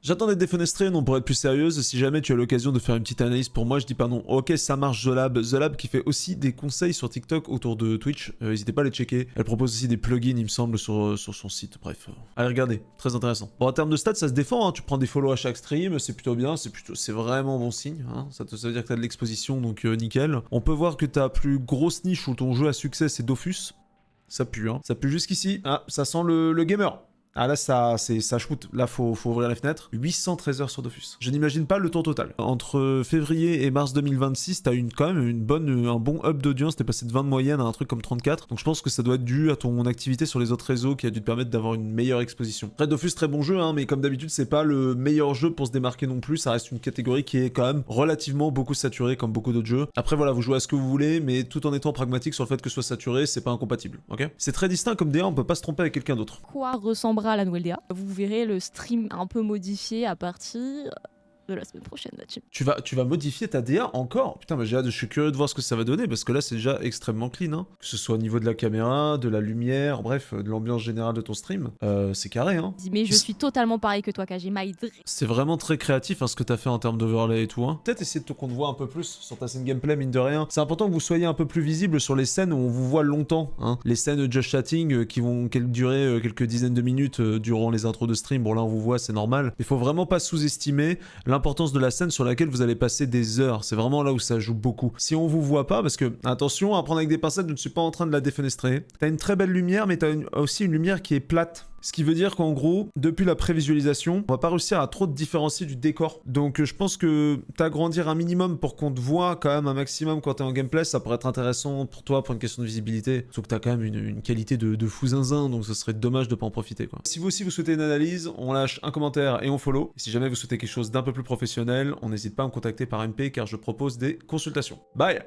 J'attends d'être défenestré, non, pour être plus sérieuse, si jamais tu as l'occasion de faire une petite analyse pour moi, je dis pas non. Ok, ça marche, The Lab. The Lab qui fait aussi des conseils sur TikTok autour de Twitch, n'hésitez pas à les checker. Elle propose aussi des plugins, il me semble, sur son site, bref. Allez regarder, très intéressant. Bon, en termes de stats, ça se défend, hein. Tu prends des follow à chaque stream, c'est plutôt bien, c'est vraiment bon signe, hein. Ça veut dire que t'as de l'exposition, donc nickel. On peut voir que ta plus grosse niche où ton jeu à succès, c'est Dofus. Ça pue, hein. Ça pue jusqu'ici. Ah, ça sent le gamer. Ah là, ça shoot. Là, faut ouvrir la fenêtre. 813 heures sur Dofus. Je n'imagine pas le tour total. Entre février et mars 2026, t'as quand même un bon up d'audience. T'es passé de 20 de moyenne à un truc comme 34. Donc je pense que ça doit être dû à ton activité sur les autres réseaux qui a dû te permettre d'avoir une meilleure exposition. Après, Dofus, très bon jeu, hein, mais comme d'habitude, c'est pas le meilleur jeu pour se démarquer non plus. Ça reste une catégorie qui est quand même relativement beaucoup saturée, comme beaucoup d'autres jeux. Après, voilà, vous jouez à ce que vous voulez, mais tout en étant pragmatique sur le fait que ce soit saturé, c'est pas incompatible, ok? C'est très distinct comme DA, on peut pas se tromper avec quelqu'un d'autre. Quoi ressemblera à la nouvelle DA? Vous verrez le stream un peu modifié à partir de la semaine prochaine, la team. Tu vas modifier ta DA encore? Putain, mais je suis curieux de voir ce que ça va donner, parce que là, c'est déjà extrêmement clean, hein. Que ce soit au niveau de la caméra, de la lumière, bref, de l'ambiance générale de ton stream. C'est carré, hein. Mais je suis totalement pareil que toi, Kajima. C'est vraiment très créatif, hein, ce que t'as fait en termes d'overlay et tout, hein. Peut-être essayer de qu'on te voit un peu plus sur ta scène gameplay, mine de rien. C'est important que vous soyez un peu plus visible sur les scènes où on vous voit longtemps, hein. Les scènes just chatting qui vont durer quelques dizaines de minutes durant les intros de stream. Bon, là, on vous voit, c'est normal. Il faut vraiment pas sous-estimer l'importance de la scène sur laquelle vous allez passer des heures. C'est vraiment là où ça joue beaucoup. Si on vous voit pas, parce que, attention, à prendre avec des pincettes, je ne suis pas en train de la défenestrer. T'as une très belle lumière, mais t'as aussi une lumière qui est plate. Ce qui veut dire qu'en gros, depuis la prévisualisation, on va pas réussir à trop te différencier du décor. Donc je pense que t'agrandir un minimum pour qu'on te voit quand même un maximum quand t'es en gameplay, ça pourrait être intéressant pour toi pour une question de visibilité. Sauf que t'as quand même une qualité de fou zinzin, donc ce serait dommage de pas en profiter, quoi. Si vous aussi vous souhaitez une analyse, on lâche un commentaire et on follow. Et si jamais vous souhaitez quelque chose d'un peu plus professionnel, on n'hésite pas à me contacter par MP car je propose des consultations. Bye!